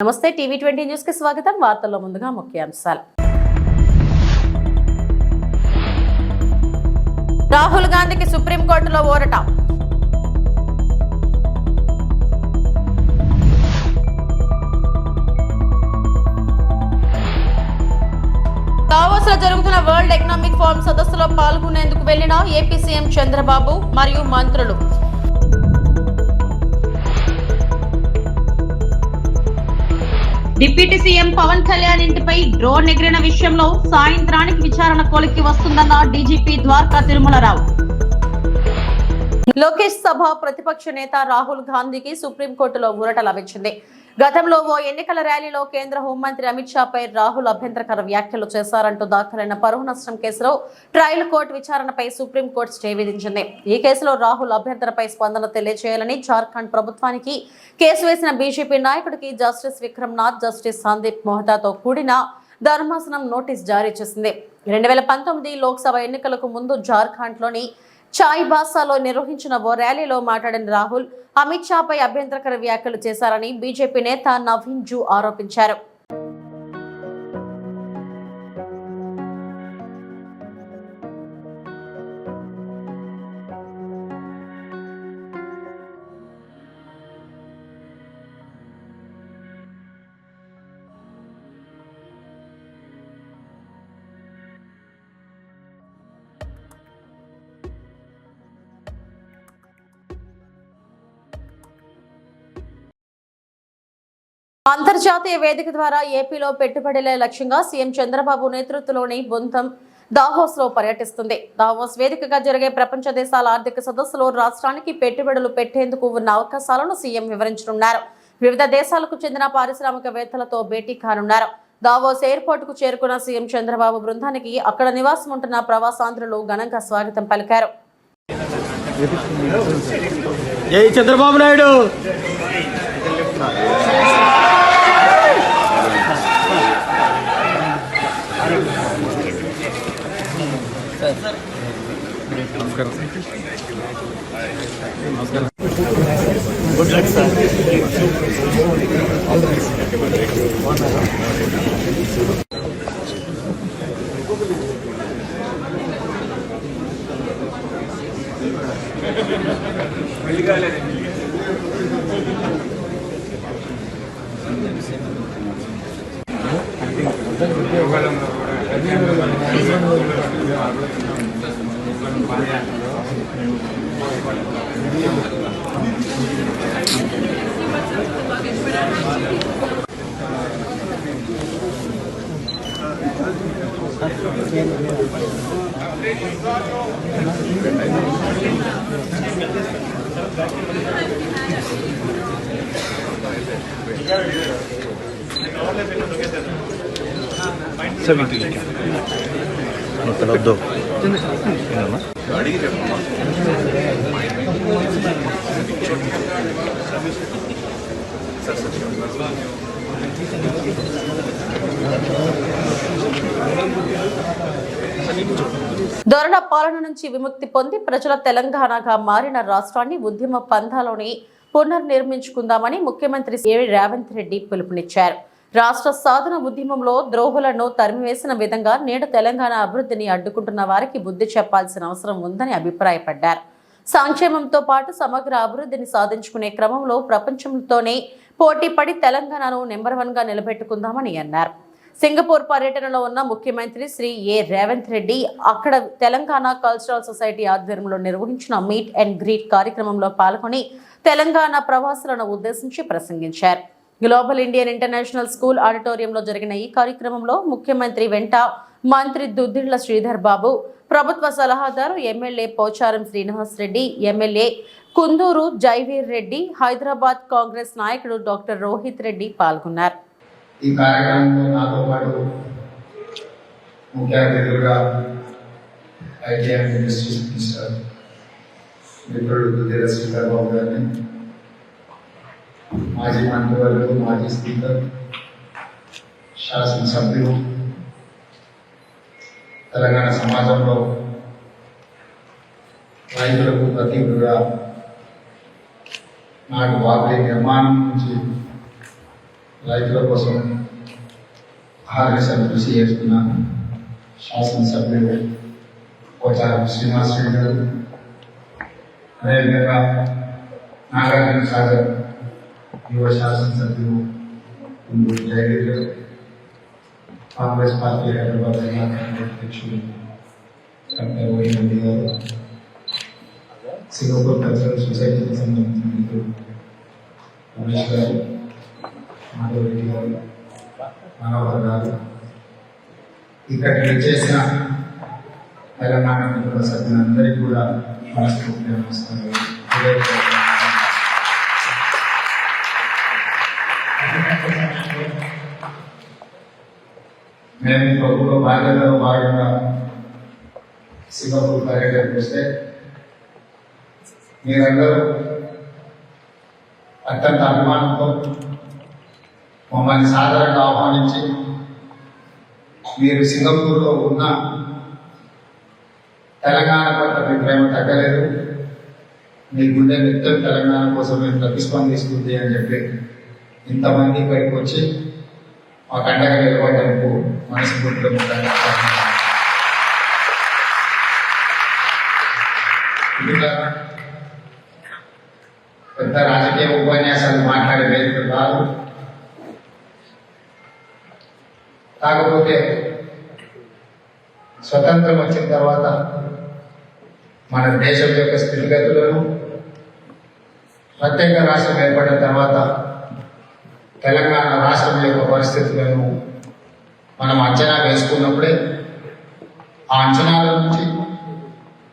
నమస్తే టీవీ20 న్యూస్ కి స్వాగతం. వార్తల్లో ముందుగా ముఖ్యాంశాలు. రాహుల్ గాంధీకి సుప్రీంకోర్టులో ఊరట. దావోస్ లో జరుగుతున్న వరల్డ్ ఎకనామిక్ ఫోరం సదస్సులో పాల్గొనేందుకు వెళ్లిన ఏపీ సీఎం చంద్రబాబు మరియు మంత్రులు. డిప్యూటీ సీఎం పవన్ కళ్యాణ్ ఇంటిపై డ్రోన్ ఎగిరిన విషయంలో సాయంత్రానికి విచారణ కోలికి వస్తుందన్న డీజీపీ ద్వారకా తిరుమలరావు. లోకేష్ సభ ప్రతిపక్ష నేత రాహుల్ గాంధీకి సుప్రీంకోర్టులో ఊరట లభించింది. గతంలో ఓ ఎన్నికల ర్యాలీలో కేంద్ర హోంమంత్రి అమిత్ షాపై రాహుల్ అభ్యంతరకర వ్యాఖ్యలు చేశారంటూ దాఖలైన పరువు నష్టం కేసులో ట్రయల్ కోర్టు విచారణపై సుప్రీంకోర్టు స్టే విధించింది. ఈ కేసులో రాహుల్ అభ్యంతరపై స్పందన తెలియజేయాలని జార్ఖండ్ ప్రభుత్వానికి కేసు వేసిన బీజేపీ నాయకుడికి జస్టిస్ విక్రమ్నాథ్, జస్టిస్ సందీప్ మోహతాతో కూడిన ధర్మాసనం నోటీస్ జారీ చేసింది. 2019 లోక్సభ ఎన్నికలకు ముందు జార్ఖండ్లోని చాయిబాసాలో నిర్వహించిన ఓ ర్యాలీలో మాట్లాడిన రాహుల్ అమిత్ షాపై అభ్యంతరకర వ్యాఖ్యలు చేశారని బీజేపీ నేత నవీన్ జూ ఆరోపించారు. అంతర్జాతీయ వేదిక ద్వారా ఏపీలో పెట్టుబడుల లక్ష్యంగా సీఎం చంద్రబాబు నేతృత్వంలోని బృందం దావోస్ లో పర్యటిస్తుంది. దావోస్ వేదికగా జరిగే ప్రపంచ దేశాల ఆర్థిక సదస్సులో రాష్ట్రానికి పెట్టుబడులు పెట్టేందుకు ఉన్న అవకాశాలను సీఎం వివరించనున్నారు. వివిధ దేశాలకు చెందిన పారిశ్రామికవేత్తలతో భేటీ కానున్నారు. దావోస్ ఎయిర్పోర్ట్ కు చేరుకున్న సీఎం చంద్రబాబు బృందానికి అక్కడ నివాసం ఉంటున్న ప్రవాసాంధ్రులు ఘనంగా స్వాగతం పలికారు. జై చంద్రబాబు నాయుడు. నమస్కారం. Good luck sir. All the best. దొరల పాలన నుంచి విముక్తి పొంది ప్రజల తెలంగాణగా మారిన రాష్ట్రాన్ని ఉద్యమ పంథాలోని పునర్నిర్మించుకుందామని ముఖ్యమంత్రి రేవంత్ రెడ్డి పిలుపునిచ్చారు. రాష్ట్ర సాధన ఉద్యమంలో ద్రోహులను తరిమివేసిన విధంగా నేడు తెలంగాణ అభివృద్ధిని అడ్డుకుంటున్న వారికి బుద్ధి చెప్పాల్సిన అవసరం ఉందని అభిప్రాయపడ్డారు. సంక్షేమంతో పాటు సమగ్ర అభివృద్ధిని సాధించుకునే క్రమంలో ప్రపంచంతోనే పోటీపడి తెలంగాణను నెంబర్ 1 గా నిలబెట్టుకుందామని అన్నారు. సింగపూర్ పర్యటనలో ఉన్న ముఖ్యమంత్రి శ్రీ రేవంత్ రెడ్డి అక్కడ తెలంగాణ కల్చరల్ సొసైటీ ఆధ్వర్యంలో నిర్వహించిన మీట్ అండ్ గ్రీట్ కార్యక్రమంలో పాల్గొని తెలంగాణ ప్రవాసులను ఉద్దేశించి ప్రసంగించారు. గ్లోబల్ ఇండియన్ ఇంటర్నేషనల్ స్కూల్ ఆడిటోరియంలో జరిగిన ఈ కార్యక్రమంలో ముఖ్యమంత్రి వెంట మంత్రి దుద్దిళ్ల శ్రీధర్ బాబు, ప్రభుత్వ సలహాదారు ఎమ్మెల్యే పోచారం శ్రీనివాస్ రెడ్డి, ఎమ్మెల్యే కుందూరు జైవీర్ రెడ్డి, హైదరాబాద్ కాంగ్రెస్ నాయకుడు డాక్టర్ రోహిత్ రెడ్డి పాల్గొన్నారు. ఈ కార్యక్రమంలో నాతో పాటు ముఖ్య అతిథులుగా ఐటీ అండ్ ఇండస్ట్రీస్ మినిస్టర్ మిత్రుడు దుద్దిళ్ల శ్రీధర్ బాబు గారిని, మాజీ మంత్రివర్యులు, మాజీ స్పీకర్, శాసనసభ్యులు, తెలంగాణ సమాజంలో రైతులకు ప్రతీకగా నాటి వాగుల నిర్మాణం నుంచి రైతుల కోసం ఆహార కృషి చేస్తున్న శాసనసభ్యులు పోచారం శ్రీనివాస్ రెడ్డి గారు, అదేవిధంగా నాగార్జున సాగర్ యువ శాసనసభ్యులు జయగిరి గారు, కాంగ్రెస్ పార్టీ హైదరాబాద్ జిల్లా అధ్యక్షులు డాక్టర్ వైఎండి గారు, సింగపూర్ కల్చరల్ సొసైటీకి సంబంధించిన మిత్రులు రమేష్ గారు, మాధవరెడ్డి గారు, మనోహర్ గారు, ఇక్కడికి చేసిన తెలంగాణ కుటుంబ సభ్యులందరికీ కూడా మనస్ఫూర్తిగా నమస్కారాలు. మేము ప్రభుత్వ బాధ్యతలో భాగంగా సింగపూర్ పర్యటనకు వస్తే మీరందరూ అత్యంత అభిమానంతో మమ్మల్ని సాధారణంగా ఆహ్వానించి మీరు సింగపూర్లో ఉన్న తెలంగాణ పట్ల మీ ప్రేమ తగ్గలేదు, మీ గుండె నిత్యం తెలంగాణ కోసం మేము ప్రతిస్పందిస్తుంది అని చెప్పి ఇంతమంది ఇక్కడికి వచ్చి మా కండగా నిలబడడానికి మనస్ఫూర్తిగా ఇంకా పెద్ద రాజకీయ ఉపన్యాసాలు మాట్లాడే వేదిక కాదు. కాకపోతే స్వతంత్రం వచ్చిన తర్వాత మన దేశం యొక్క స్థితిగతులను, ప్రత్యేక రాష్ట్రం ఏర్పడిన తర్వాత తెలంగాణ రాష్ట్రం యొక్క పరిస్థితులను మనం అంచనా వేసుకున్నప్పుడే ఆ అంచనాల నుంచి,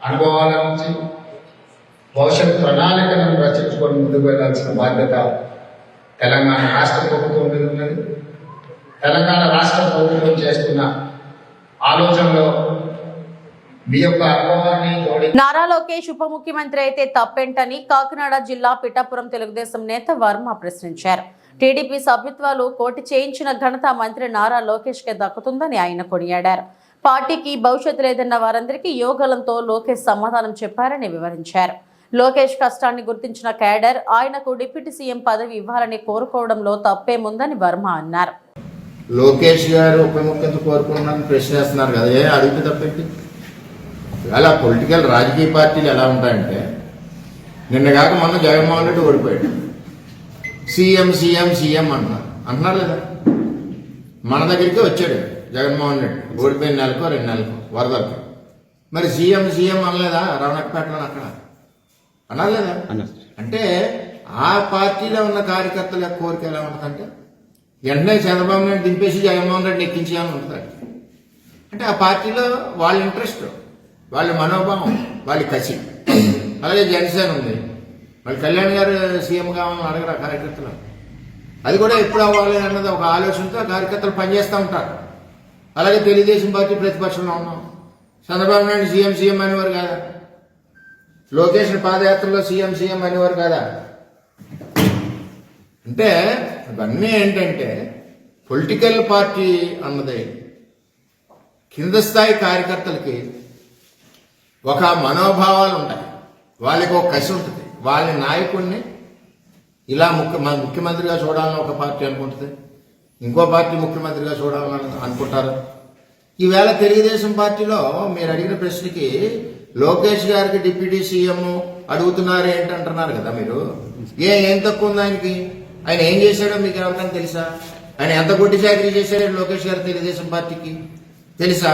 అనుభవాల నుంచి భవిష్యత్ ప్రణాళికలను రచించుకొని ముందుకు వెళ్లాల్సిన బాధ్యత తెలంగాణ రాష్ట్ర ప్రభుత్వం మీద ఉన్నది. తెలంగాణ రాష్ట్ర ప్రభుత్వం చేస్తున్న ఆలోచనలో మీ యొక్క అనుభవాన్ని నారా లోకేష్ ఉప ముఖ్యమంత్రి అయితే తప్పేంటని కాకినాడ జిల్లా పిఠాపురం తెలుగుదేశం నేత వర్మ ప్రశ్నించారు. టీడీపీ సభ్యత్వాలు కోటి చేయించిన ఘనత మంత్రి నారా లోకేష్ కే దక్కుతుందని ఆయన కొనియాడారు. పార్టీకి భవిష్యత్తు లేదన్న వారందరికీ యోగలంతో లోకేష్ సమాధానం చెప్పారని వివరించారు. లోకేష్ కష్టాన్ని గుర్తించిన కేడర్ ఆయనకు డిప్యూటీ సీఎం పదవి ఇవ్వాలని కోరుకోవడంలో తప్పేముందని వర్మ అన్నారు. లోకేష్ గారు ఉప ముఖ్యమంత్రి కోరుకున్నారని ప్రశ్నిస్తున్నారు కదా, అడిగితే తప్పేంటి? ఇవాళ పొలిటికల్ రాజకీయ పార్టీలు ఎలా ఉంటాయంటే, నిన్నగాక మొన్న జగన్మోహన్ రెడ్డి ఓడిపోయాడు, సీఎం సీఎం సీఎం అంటున్నారు లేదా? మన దగ్గరికి వచ్చాడు జగన్మోహన్ రెడ్డి ఓడిపోయిన నెలకో 2 నెలలకు వరదలకు. మరి సీఎం సీఎం అనలేదా? రవణపేటలో అక్కడ అనలేదా? అంటే ఆ పార్టీలో ఉన్న కార్యకర్తల యొక్క కోరిక ఎలా ఉంటుందంటే, వెంటనే చంద్రబాబు నాయుడు దింపేసి జగన్మోహన్ రెడ్డి ఎక్కించాలని ఉంటుంది. అంటే ఆ పార్టీలో వాళ్ళ ఇంట్రెస్ట్, వాళ్ళ మనోభావం, వాళ్ళ కసి. అలాగే జనసేన ఉంది, మళ్ళీ కళ్యాణ్ గారు సీఎం కావాలని అడగరు ఆ కార్యకర్తలు. అది కూడా ఎప్పుడు అవ్వాలి అన్నది ఒక ఆలోచనతో ఆ కార్యకర్తలు పనిచేస్తూ ఉంటారు. అలాగే తెలుగుదేశం పార్టీ ప్రతిపక్షంలో ఉన్నాం, చంద్రబాబు నాయుడు సీఎం సీఎం అనేవారు కాదా? లోకేష్ పాదయాత్రలో సీఎం సీఎం అనేవారు కాదా? అంటే ఇవన్నీ ఏంటంటే, పొలిటికల్ పార్టీ అన్నది కింద స్థాయి కార్యకర్తలకి ఒక మనోభావాలు ఉంటాయి, వాళ్ళకి ఒక కసి ఉంటుంది. వాళ్ళ నాయకుడిని ఇలా ముఖ్యమంత్రిగా చూడాలని ఒక పార్టీ అనుకుంటుంది, ఇంకో పార్టీ ముఖ్యమంత్రిగా చూడాలని అనుకుంటారు. ఈవేళ తెలుగుదేశం పార్టీలో మీరు అడిగిన ప్రశ్నకి లోకేష్ గారికి డిప్యూటీ సీఎం అడుగుతున్నారు ఏంటంటున్నారు కదా మీరు. ఏం తక్కువ ఉంది ఆయనకి? ఆయన ఏం చేశాడో మీకు ఎవరికైనా తెలుసా? ఆయన ఎంత గుడ్డి చాకరీ చేశాడో లోకేష్ గారు తెలుగుదేశం పార్టీకి తెలుసా?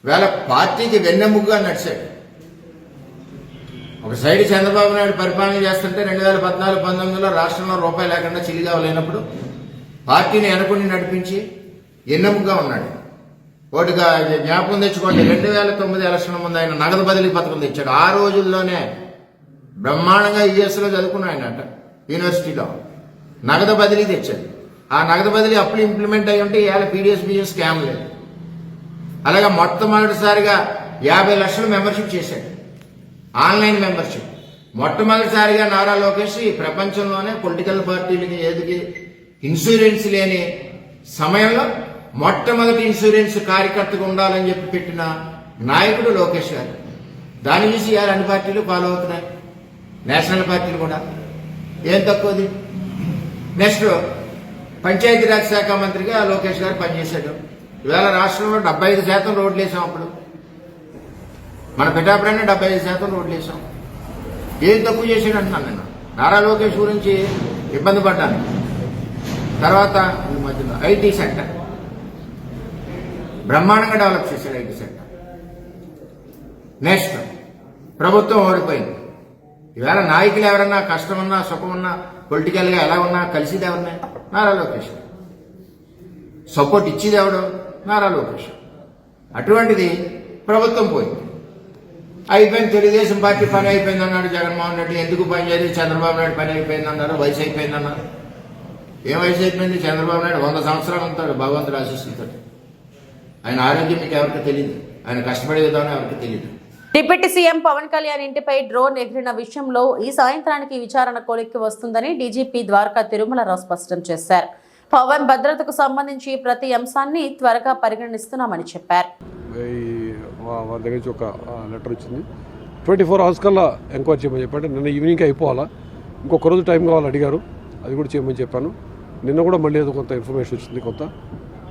వేళ పార్టీకి వెన్నెముగ్గా నడిచాడు. ఒక సైడ్ చంద్రబాబు నాయుడు పరిపాలన చేస్తుంటే 2014-19లో రాష్ట్రంలో రూపాయి లేకుండా చిల్లిగా లేనప్పుడు పార్టీని వెనకుండి నడిపించి ఎన్నెముగ్గా ఉన్నాడు. ఒకటిగా జ్ఞాపకం తెచ్చుకోండి, 2009 ఎలక్షన్ ముందు ఆయన నగదు బదిలీ పథకం తెచ్చాడు. ఆ రోజుల్లోనే బ్రహ్మాండంగా యుఎస్లో చదువుకున్నాడు ఆయన అంట, యూనివర్సిటీలో నగదు బదిలీ తెచ్చాడు. ఆ నగదు బదిలీ అప్పుడు ఇంప్లిమెంట్ అయ్యి ఉంటే ఇవాళ పీడిఎస్ స్కామ్ లేదు. అలాగే మొట్టమొదటిసారిగా 50 లక్షలు మెంబర్షిప్ చేశాడు, ఆన్లైన్ మెంబర్షిప్. మొట్టమొదటిసారిగా నారా లోకేష్ ఈ ప్రపంచంలోనే పొలిటికల్ పార్టీలకి ఏదికి ఇన్సూరెన్స్ లేని సమయంలో మొట్టమొదటి ఇన్సూరెన్స్ కార్యకర్తగా ఉండాలని చెప్పి పెట్టిన నాయకుడు లోకేష్ గారు. దాన్ని చూసి అన్ని పార్టీలు ఫాలో అవుతున్నాయి, నేషనల్ పార్టీలు కూడా. ఏం తక్కువది? నెక్స్ట్ పంచాయతీరాజ్ శాఖ మంత్రిగా లోకేష్ గారు పనిచేశాడు. ఇవాళ రాష్ట్రంలో 75% రోడ్లు వేసాం. అప్పుడు మన పిఠాపురాన్ని 75% రోడ్లు వేసాం. ఏం తక్కువ చేశాడు అంటున్నాను నేను. నారా లోకేష్ గురించి ఇబ్బంది పడ్డాను. తర్వాత ఈ మధ్యలో ఐటీ సెక్టర్ బ్రహ్మాండంగా డెవలప్ చేశాడు. ఐటీ సెక్టర్ నెక్స్ట్ ప్రభుత్వం ఓడిపోయింది. ఇవాళ నాయకులు ఎవరన్నా కష్టమున్నా సుఖమున్నా పొలిటికల్గా ఎలా ఉన్నా కలిసిది ఎవరినే? నారా లోకేష్. సపోర్ట్ ఇచ్చేది ఎవడు? నారా లోకేష్. అటువంటిది ప్రభుత్వం పోయింది. అయిపోయింది. తెలుగుదేశం పార్టీ పని అయిపోయింది అన్నాడు జగన్మోహన్ రెడ్డి. ఎందుకు పని చేయలేదు? చంద్రబాబు నాయుడు పని అయిపోయింది అన్నారు. వయసు అయిపోయింది అన్నారు. ఏం వయసు అయిపోయింది? చంద్రబాబు నాయుడు 100 సంవత్సరాలు ఉంటాడు భగవంతుడు ఆశీస్సులతో. ఆయన ఆరోగ్యం మీకు ఎవరికి తెలియదు. ఆయన కష్టపడే విధానం ఎవరికి తెలియదు. డిప్యూటీ సీఎం పవన్ కళ్యాణ్ ఇంటిపై డ్రోన్ ఎగిరిన విషయంలో ఈ సాయంత్రానికి విచారణ కొలిక్కి వస్తుందని డీజీపీ ద్వారకా తిరుమలరావు స్పష్టం చేశారు. పవన్ భద్రతకు సంబంధించి ప్రతి అంశాన్ని త్వరగా పరిగణిస్తున్నామని చెప్పారు. వాళ్ళ దగ్గర నుంచి ఒక లెటర్ వచ్చింది. 24 hours కల్లా ఎంక్వైరీ చేయమని చెప్పారు. నిన్న ఈవినింగ్కి అయిపోవాలా, ఇంకొక రోజు టైం కావాలని అడిగారు. అది కూడా చేయమని చెప్పాను. నిన్న కూడా మళ్ళీ ఏదో కొంత ఇన్ఫర్మేషన్ వచ్చింది. కొంత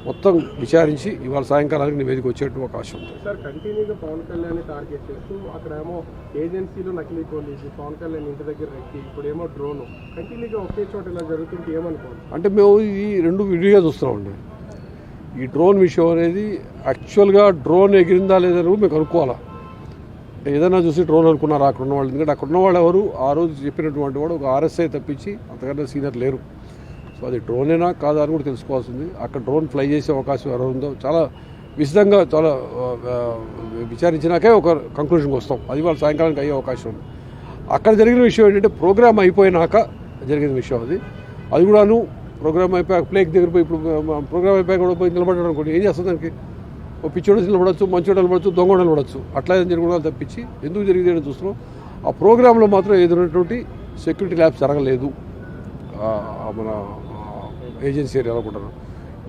మొత్తం విచారించి ఇవాళ సాయంకాలానికి నివేదిక వచ్చేట్టు అవకాశం ఉంది. సార్, కంటిన్యూగా పవన్ కళ్యాణ్ టార్గెట్ చేస్తూ అక్కడేమో ఏజెన్సీలో నకిలీ పోలీసు, పవన్ కళ్యాణ్ ఇంటి దగ్గర ఎక్కి, ఇప్పుడేమో డ్రోన్, కంటిన్యూగా ఒకే చోట ఇలా జరుగుతుంటే ఏమనుకోండి? అంటే మేము ఈ రెండు విడిగా చూస్తున్నామండి. ఈ డ్రోన్ విషయం అనేది యాక్చువల్గా డ్రోన్ ఎగిరిందా లేదని మేము కనుక్కోవాలా. ఏదైనా చూసి డ్రోన్ అనుకున్నారు అక్కడ ఉన్న వాళ్ళు. ఎందుకంటే అక్కడ ఉన్న వాళ్ళు ఎవరు ఆ రోజు చెప్పినటువంటి వాడు ఒక RSI తప్పించి అంతకన్నా సీనియర్ లేరు. సో అది డ్రోనేనా కాదా అని కూడా తెలుసుకోవాల్సింది. అక్కడ డ్రోన్ ఫ్లై చేసే అవకాశం ఎవరు ఉందో చాలా విశదంగా చాలా విచారించినాకే ఒక కంక్లూషన్కి వస్తాం. అది వాళ్ళ సాయంకాలానికి అయ్యే అవకాశం ఉంది. అక్కడ జరిగిన విషయం ఏంటంటే ప్రోగ్రామ్ అయిపోయినాక జరిగిన విషయం అది. అది కూడాను ప్రోగ్రామ్ అయిపోయాక ప్లేక్ దగ్గర పోయి, ఇప్పుడు ప్రోగ్రామ్ అయిపోయాక కూడా పోయి నిలబడడం అనుకోండి, ఏం చేస్తుంది దానికి? ఓ పిచ్చోడు నిలబడచ్చు, మంచోడు నిలబడచ్చు, దొంగ నిలబడచ్చు. అట్లా ఏదైనా జరగడం తప్పించి ఎందుకు జరిగింది అని చూస్తున్నాం. ఆ ప్రోగ్రాంలో మాత్రం ఏదైనటువంటి సెక్యూరిటీ ల్యాబ్స్ జరగలేదు మన ఏజెన్సీ ఏరియాలో కూడా.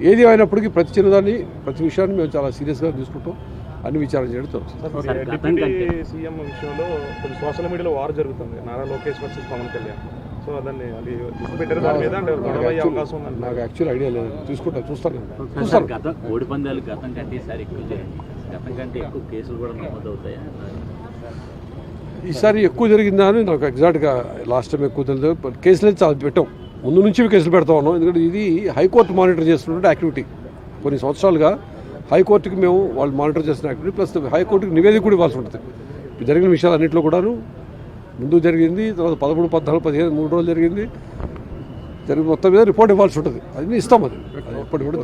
ఏది అయినప్పటికీ ప్రతి చిన్నదాన్ని ప్రతి విషయాన్ని మేము చాలా సీరియస్గా తీసుకుంటాం. అన్ని విచారణ చేయడం జరుగుతుంది. డిప్యూటీ సీఎం విషయంలో కొంచెం సోషల్ మీడియాలో వార్ జరుగుతుంది, నారా లోకేష్ వర్సెస్ పవన్ కళ్యాణ్. సో దాన్ని అది పెట్టారు, దాని మీద గొడవ అయ్యే అవకాశం ఉంది. నాకు యాక్చువల్ ఐడియా లేదు, చూసుకుంటాను, చూస్తాను. కోడి పందాలు గతం కంటే ఈసారి ఎక్కువ జరిగింది. గతం కంటే ఎక్కువ కేసులు కూడా నమోదవుతాయా? ఈసారి ఎక్కువ జరిగిందా అని నాకు ఎగ్జాక్ట్గా లాస్ట్ టైం ఎక్కువ తెలియదు. కేసులు చాలా పెట్టాం, ముందు నుంచి కేసులు పెడతా ఉన్నాం. ఎందుకంటే ఇది హైకోర్టు మానిటర్ చేస్తున్నటువంటి యాక్టివిటీ. కొన్ని సంవత్సరాలుగా హైకోర్టుకి మేము వాళ్ళు మానిటర్ చేస్తున్న యాక్టివిటీ, ప్లస్ హైకోర్టుకి నివేదిక కూడా ఇవ్వాల్సి ఉంటుంది. జరిగిన విషయాలు అన్నింటిలో కూడాను ముందు జరిగింది, తర్వాత 13, 14, 15, 3 రోజులు జరిగింది. మొత్తం మీద రిపోర్ట్ ఇవ్వాల్సి ఉంటుంది. అది ఇస్తాం. అది ఎప్పటి కూడా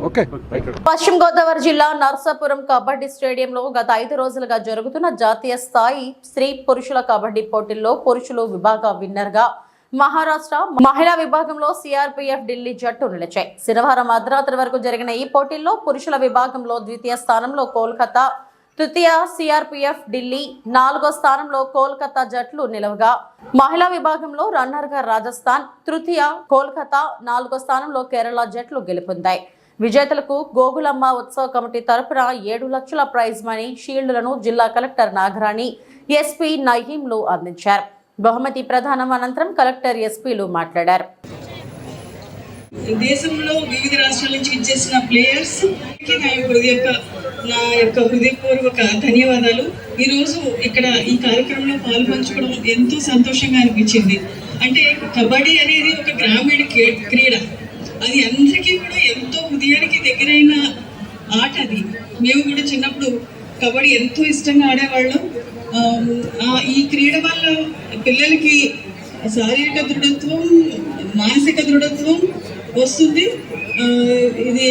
ఓకే. పశ్చిమ గోదావరి జిల్లా నర్సాపురం కబడ్డీ స్టేడియంలో గత 5 రోజులుగా జరుగుతున్న జాతీయ స్థాయి స్త్రీ పురుషుల కబడ్డీ పోటీల్లో పురుషులు విభాగ విన్నర్గా మహారాష్ట్ర, మహిళా విభాగంలో CRPF ఢిల్లీ జట్టు నిలిచాయి. శనివారం అర్ధరాత్రి వరకు జరిగిన ఈ పోటీల్లో పురుషుల విభాగంలో ద్వితీయ స్థానంలో కోల్కతా, తృతీయ CRPF ఢిల్లీ, 4వ స్థానంలో కోల్కతా జట్లు నిలవగా, మహిళా విభాగంలో రన్నర్గా రాజస్థాన్, తృతీయ కోల్కతా, 4వ స్థానంలో కేరళ జట్లు గెలుపొందాయి. విజేతలకు గోగులమ్మ ఉత్సవ కమిటీ తరపున 7 లక్షల ప్రైజ్ మనీ, షీల్డ్లను జిల్లా కలెక్టర్ నాగరాణి, SP నయీంలు అందించారు. బహుమతి ప్రదానం అనంతరం కలెక్టర్, SPలు మాట్లాడారు. దేశంలో వివిధ రాష్ట్రాల నుంచి విచ్చేసిన ప్లేయర్స్ నా యొక్క హృదయపూర్వక ధన్యవాదాలు. ఈరోజు ఇక్కడ ఈ కార్యక్రమంలో పాల్పంచుకోవడం ఎంతో సంతోషంగా అనిపించింది. అంటే కబడ్డీ అనేది ఒక గ్రామీణ క్రీడ. అది అందరికీ కూడా ఎంతో హృదయానికి దగ్గరైన ఆట. అది మేము కూడా చిన్నప్పుడు కబడ్డీ ఎంతో ఇష్టంగా ఆడేవాళ్ళం. ఈ క్రీడ వల్ల పిల్లలకి శారీరక దృఢత్వం, మానసిక దృఢత్వం వస్తుంది. ఇది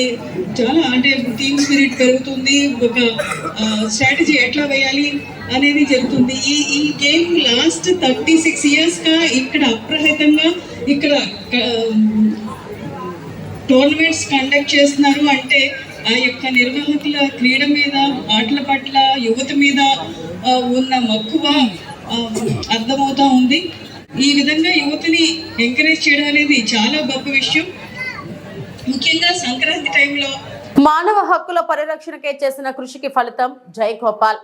చాలా అంటే టీమ్ స్పిరిట్ పెరుగుతుంది. ఒక స్ట్రాటజీ ఎట్లా వేయాలి అనేది జరుగుతుంది. ఈ గేమ్ లాస్ట్ 36 yearsగా ఇక్కడ అప్రహితంగా ఇక్కడ టోర్నమెంట్స్ కండక్ట్ చేస్తున్నారు. అంటే ఆ యొక్క నిర్వాహకుల క్రీడ మీద, ఆటల పట్ల, యువత మీద ఉన్న మక్కువ అర్థమవుతా ఉంది. ఈ విధంగా యువతని ఎంకరేజ్ చేయడం అనేది చాలా గొప్ప విషయం. ముఖ్యంగా సంక్రాంతి టైంలో మానవ హక్కుల పరిరక్షణకే చేసిన కృషికి ఫలితం జై గోపాల్.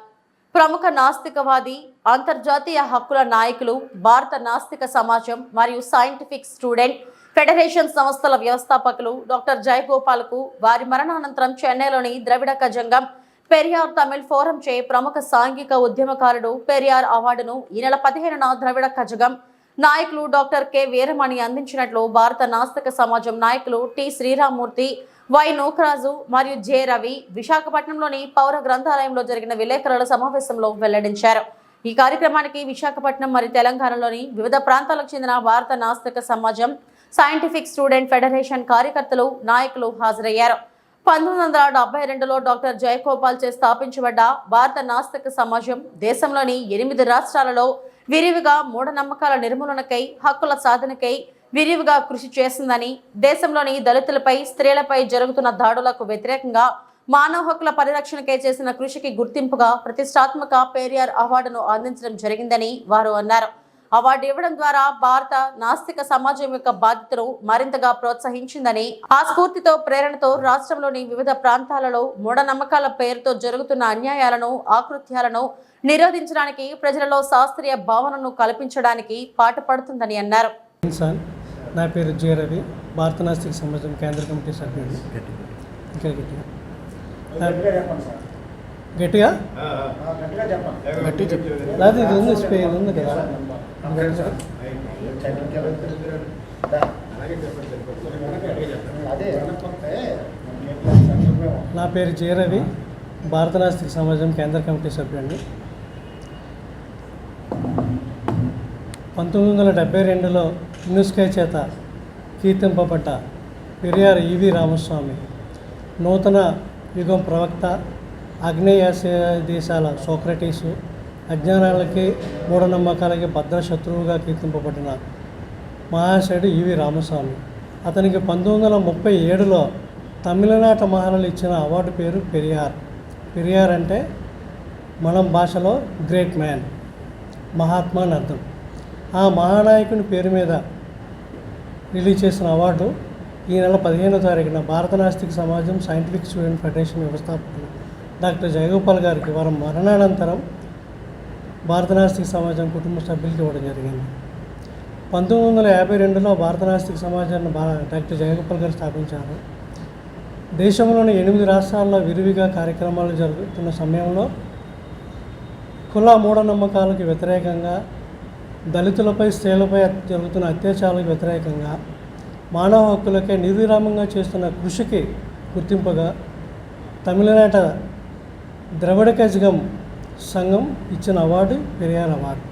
ప్రముఖ నాస్తికవాది, అంతర్జాతీయ హక్కుల నాయకులు, భారత నాస్తిక సమాజం మరియు సైంటిఫిక్ స్టూడెంట్ ఫెడరేషన్ సంస్థల వ్యవస్థాపకులు డాక్టర్ జయగోపాల్కు వారి మరణానంతరం చెన్నైలోని ద్రవిడ కజంగం పెరియార్ తమిళ్ ఫోరం చే ప్రముఖ సాంఘిక ఉద్యమకారుడు పెరియార్ అవార్డును ఈ నెల 15న ద్రవిడ కజగం నాయకులు డాక్టర్ కె వీరమణి అందించినట్లు భారత నాస్తిక సమాజం నాయకులు టి శ్రీరామూర్తి, వై నూకరాజు మరియు జె రవి విశాఖపట్నంలోని పౌర గ్రంథాలయంలో జరిగిన విలేకరుల సమావేశంలో వెల్లడించారు. ఈ కార్యక్రమానికి విశాఖపట్నం మరియు తెలంగాణలోని వివిధ ప్రాంతాలకు చెందిన భారత నాస్తిక సమాజం, సైంటిఫిక్ స్టూడెంట్ ఫెడరేషన్ కార్యకర్తలు, నాయకులు హాజరయ్యారు. 1972లో డాక్టర్ జయగోపాల్ చే స్థాపించబడ్డ భారత నాస్తిక సమాజం దేశంలోని 8 రాష్ట్రాలలో విరివిగా మూఢనమ్మకాల నిర్మూలనకై, హక్కుల సాధనకై విరివిగా కృషి చేసిందని, దేశంలోని దళితులపై, స్త్రీలపై జరుగుతున్న దాడులకు వ్యతిరేకంగా మానవ హక్కుల పరిరక్షణకై చేసిన కృషికి గుర్తింపుగా ప్రతిష్టాత్మక పెరియార్ అవార్డును అందించడం జరిగిందని వారు అన్నారు. అవార్డు ఇవ్వడం ద్వారా భారత నాస్తిక సమాజం యొక్క బాధ్యతను మరింతగా ప్రోత్సహించిందని, ఆ స్ఫూర్తితో ప్రేరణతో రాష్ట్రంలోని వివిధ ప్రాంతాలలో మూఢనమ్మకాల పేరుతో జరుగుతున్న అన్యాయాలను, ఆకృత్యాలను నిరోధించడానికి, ప్రజలలో శాస్త్రీయ భావనను కల్పించడానికి పాటుపడుతుందని అన్నారు. నా పేరు జె రవి, భారత నాస్తిక సమాజం కేంద్ర కమిటీ సభ్యుడు. గట్టిగా లేదు, ఇది ఉంది, స్పేర్ ఉంది కదా. నా పేరు జె రవి, భారత నాస్తిక సమాజం కేంద్ర కమిటీ సభ్యుడిని. 1972లో యునెస్కో చేత కీర్తింపబడ్డ పెరియార్ ఈవి రామస్వామి నూతన యుగం ప్రవక్త, ఆగ్నేయాసియా దేశాల సోక్రటీసు, అజ్ఞానాలకి, మూఢనమ్మకాలకి భద్ర శత్రువుగా కీర్తింపబడిన మహాశయుడు ఈవి రామస్వామి. అతనికి 1937లో తమిళనాట మహారాలు ఇచ్చిన అవార్డు పేరు పెరియార్. పెరియార్ అంటే మనం భాషలో గ్రేట్ మ్యాన్, మహాత్మా అని అర్థం. ఆ మహానాయకుని పేరు మీద రిలీజ్ చేసిన అవార్డు ఈ నెల 15వ తారీఖున భారత నాస్తిక సమాజం, సైంటిఫిక్ స్టూడెంట్ ఫెడరేషన్ వ్యవస్థాపకులు డాక్టర్ జయగోపాల్ గారికి వారి మరణానంతరం భారత నాస్తిక సమాజం కుటుంబ సభ్యులకి ఇవ్వడం జరిగింది. 1952లో భారత నాస్తిక సమాజాన్ని డాక్టర్ జయగోపాల్ గారు స్థాపించారు. దేశంలోని 8 రాష్ట్రాల్లో విరివిగా కార్యక్రమాలు జరుగుతున్న సమయంలో కుల మూఢనమ్మకాలకు వ్యతిరేకంగా, దళితులపై, స్త్రీలపై జరుగుతున్న అత్యాచారాలకు వ్యతిరేకంగా, మానవ హక్కులకే నిర్విరామంగా చేస్తున్న కృషికి గుర్తింపుగా తమిళనాట ద్రవిడ కజగం సంఘం ఇచ్చిన అవార్డు పెరియార్ అవార్డు.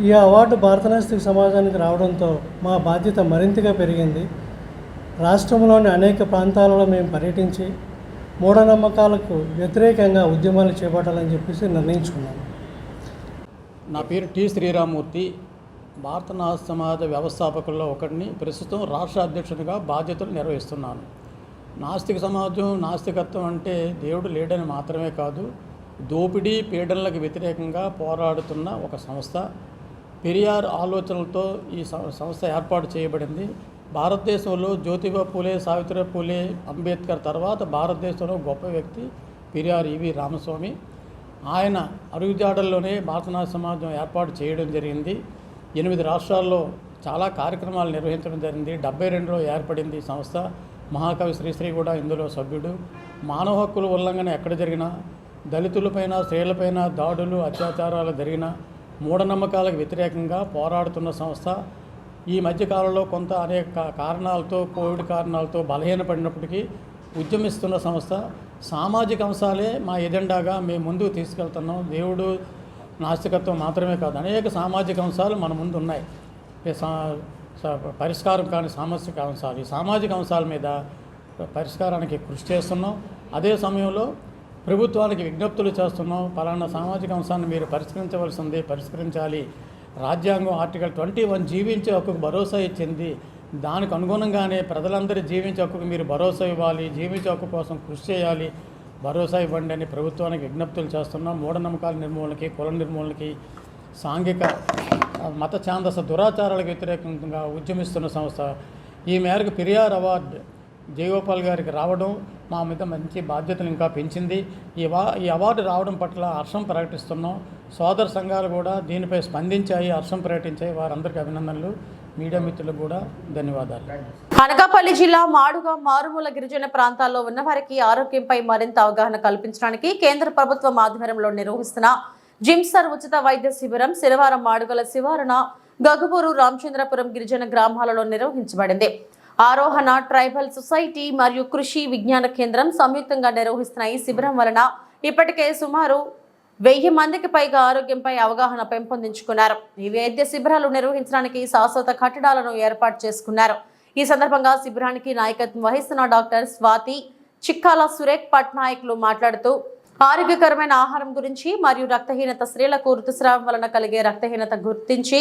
ఈ అవార్డు భారత నాస్తిక సమాజానికి రావడంతో మా బాధ్యత మరింతగా పెరిగింది. రాష్ట్రంలోని అనేక ప్రాంతాలలో మేము పర్యటించి మూఢనమ్మకాలకు వ్యతిరేకంగా ఉద్యమాలు చేపట్టాలని చెప్పేసి నిర్ణయించుకున్నాము. నా పేరు టి శ్రీరామూర్తి, భారత నాస్తిక సమాజ వ్యవస్థాపకుల్లో ఒకరిని. ప్రస్తుతం రాష్ట్ర అధ్యక్షుడిగా బాధ్యతలు నిర్వహిస్తున్నాను. నాస్తిక సమాజం, నాస్తికత్వం అంటే దేవుడు లేడని మాత్రమే కాదు, దోపిడీ, పీడనలకు వ్యతిరేకంగా పోరాడుతున్న ఒక సంస్థ. పెరియార్ ఆలోచనలతో ఈ సంస్థ ఏర్పాటు చేయబడింది. భారతదేశంలో జ్యోతిబా పూలే, సావిత్రిబాయి పూలే, అంబేద్కర్ తర్వాత భారతదేశంలో గొప్ప వ్యక్తి పెరియార్ ఈవి రామస్వామి. ఆయన అడుగుజాడల్లోనే భారత నాస్తిక సమాజం ఏర్పాటు చేయడం జరిగింది. 8 రాష్ట్రాల్లో చాలా కార్యక్రమాలు నిర్వహించడం జరిగింది. 72లో ఏర్పడింది ఈ సంస్థ. మహాకవి శ్రీశ్రీ కూడా ఇందులో సభ్యుడు. మానవ హక్కుల ఉల్లంఘన ఎక్కడ జరిగినా, దళితులపైన, స్త్రీలపైన దాడులు, అత్యాచారాలు జరిగినా, మూఢనమ్మకాలకు వ్యతిరేకంగా పోరాడుతున్న సంస్థ. ఈ మధ్యకాలంలో కొంత అనేక కారణాలతో, కోవిడ్ కారణాలతో బలహీనపడినప్పటికీ ఉద్యమిస్తున్న సంస్థ. సామాజిక అంశాలే మా ఎజెండాగా మేము ముందుకు తీసుకెళ్తున్నాం. దేవుడు, నాస్తికత్వం మాత్రమే కాదు, అనేక సామాజిక అంశాలు మన ముందు ఉన్నాయి. పరిష్కారం కాని సామాజిక అంశాలు, ఈ సామాజిక అంశాల మీద పరిష్కారానికి కృషి చేస్తున్నాం. అదే సమయంలో ప్రభుత్వానికి విజ్ఞప్తులు చేస్తున్నాం. పలానా సామాజిక అంశాన్ని మీరు పరిష్కరించవలసింది, పరిష్కరించాలి. రాజ్యాంగం ఆర్టికల్ 21 జీవించే హక్కుకు భరోసా ఇచ్చింది. దానికి అనుగుణంగానే ప్రజలందరూ జీవించే హక్కుకు మీరు భరోసా ఇవ్వాలి, జీవించే హక్కు కోసం కృషి చేయాలి, భరోసా ఇవ్వండి అని ప్రభుత్వానికి విజ్ఞప్తులు చేస్తున్నాం. మూఢనమ్మకాల నిర్మూలనకి, కుల నిర్మూలనకి, సాంఘిక మత ఛాందస దురాచారాలకు వ్యతిరేకంగా ఉద్యమిస్తున్న సంస్థ. ఈ మేరకు పెరియార్ అవార్డు జయగోపాల్ గారికి రావడం మా మీద మంచి బాధ్యతలు ఇంకా పెంచింది. ఈ అవార్డు రావడం పట్ల హర్షం ప్రకటిస్తున్నాం. సోదర సంఘాలు కూడా దీనిపై స్పందించాయి, హర్షం ప్రకటించాయి. వారందరికీ అభినందనలు. మీడియా మిత్రులకు కూడా ధన్యవాదాలు. అనకాపల్లి జిల్లా మాడుగా మారుమూల గిరిజన ప్రాంతాల్లో ఉన్నవారికి ఆరోగ్యంపై మరింత అవగాహన కల్పించడానికి కేంద్ర ప్రభుత్వం ఆధ్వర్యంలో నిర్వహిస్తున్న జిమ్సర్ ఉచిత వైద్య శిబిరం శనివారం మాడుగల శివారున గగుబూరు రామచంద్రపురం గిరిజన గ్రామాలలో నిర్వహించబడింది. ఆరోహణ ట్రైబల్ సొసైటీ మరియు కృషి విజ్ఞాన కేంద్రం సంయుక్తంగా నిర్వహిస్తున్న ఈ శిబిరం వలన ఇప్పటికే సుమారు 1000 మందికి పైగా ఆరోగ్యంపై అవగాహన పెంపొందించుకున్నారు. ఈ వైద్య శిబిరాలు నిర్వహించడానికి శాశ్వత కట్టడాలను ఏర్పాటు చేసుకున్నారు. ఈ సందర్భంగా శిబిరానికి నాయకత్వం వహిస్తున్న డాక్టర్ స్వాతి చిక్కాల సురేఖ్ పట్నాయక్లు మాట్లాడుతూ ఆరోగ్యకరమైన ఆహారం గురించి మరియు రక్తహీనత స్త్రీలకు ఋతుస్రావం వలన కలిగే రక్తహీనత గుర్తించి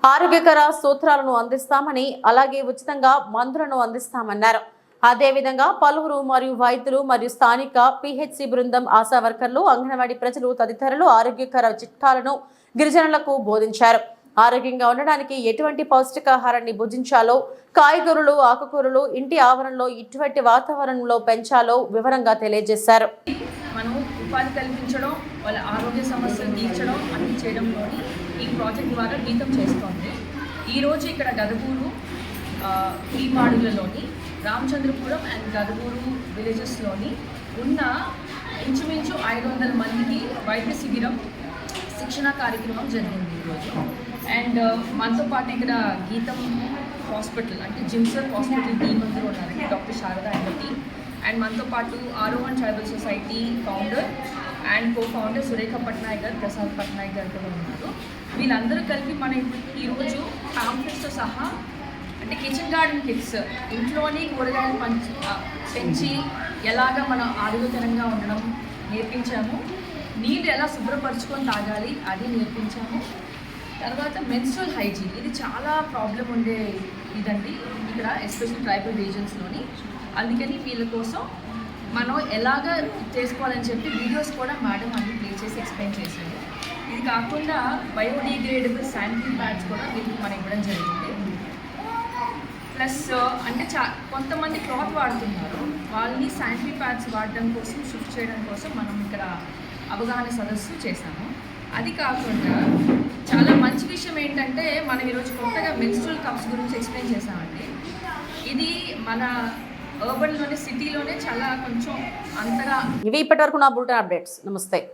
ఆరోగ్యకర సూత్రాలను అందిస్తామని, అలాగే ఉచితంగా మందులను అందిస్తామన్నారు. అదేవిధంగా పలువురు మరియు వైద్యులు మరియు స్థానిక పిహెచ్సి బృందం, ఆశా వర్కర్లు, అంగన్వాడీ ప్రజలు తదితరులు ఆరోగ్యకర చిట్కాలను గిరిజనులకు బోధించారు. ఆరోగ్యంగా ఉండడానికి ఎటువంటి పౌష్టికాహారాన్ని భుజించాలో, కాయగూరలు, ఆకుకూరలు ఇంటి ఆవరణలో ఇటువంటి వాతావరణంలో పెంచాలో వివరంగా తెలియజేశారు. మనం ఉపాధి కల్పించడం, వాళ్ళ ఆరోగ్య సమస్యలు తీర్చడం అన్ని చేయడంలోని ఈ ప్రాజెక్ట్ ద్వారా గీతం చేస్తోంది. ఈరోజు ఇక్కడ గదగూరు ఈ మాడులలోని రామచంద్రపురం అండ్ గదగూరు విలేజెస్లోని ఉన్న ఇంచుమించు 500 మందికి వైద్య శిబిరం శిక్షణ కార్యక్రమం జరిగింది ఈరోజు. అండ్ మనతో పాటు ఇక్కడ గీతం హాస్పిటల్ అంటే జిమ్సర్ హాస్పిటల్ టీమ్ అందరూ ఉన్నారండి, doctor Sharada and team. And మనతో పాటు ఆరోహణ tribal society founder and co-founder Surekha Patnaik గారు, ప్రసాద్ పట్నాయక్ గారు కూడా ఉన్నారు. వీళ్ళందరూ కలిపి మనం ఈరోజు పాంప్లెట్స్తో సహా అంటే కిచెన్ గార్డెన్ కిట్స్ ఇంట్లోని కూరగాయలు పెంచి ఎలాగ మనం ఆరోగ్యకరంగా ఉండడం నేర్పించాము. నీళ్ళు ఎలా శుభ్రపరచుకొని తాగాలి అది నేర్పించాము. తర్వాత మెన్స్ట్రువల్ హైజీన్, ఇది చాలా ప్రాబ్లం ఉండే ఇదండి ఇక్కడ ఎస్పెషల్ ట్రైబల్ రీజన్స్లోని. అందుకని వీళ్ళ కోసం మనం ఎలాగ చేసుకోవాలని చెప్పి వీడియోస్ కూడా మేడం అన్ని ప్లే చేసి ఎక్స్ప్లెయిన్ చేశారు. ఇది కాకుండా బయోడిగ్రేడబుల్ శానిటరీ ప్యాడ్స్ కూడా వీళ్ళకి మనం ఇవ్వడం జరిగింది. ప్లస్ అంటే కొంతమంది క్లాత్ వాడుతున్నారు, వాళ్ళని శానిటరీ ప్యాడ్స్ వాడడం కోసం షిఫ్ట్ చేయడం కోసం మనం ఇక్కడ అవగాహన సదస్సు చేశాము. అది కాకుండా చాలా మంచి విషయం ఏంటంటే మనం ఈరోజు కొత్తగా మెన్స్ట్రువల్ కప్స్ గురించి ఎక్స్ప్లెయిన్ చేశామండి. ఇది మన అర్బన్లోనే సిటీలోనే చాలా కొంచెం అంతగా. ఇవి ఇప్పటివరకు నా బులెటిన్ అప్డేట్స్. నమస్తే.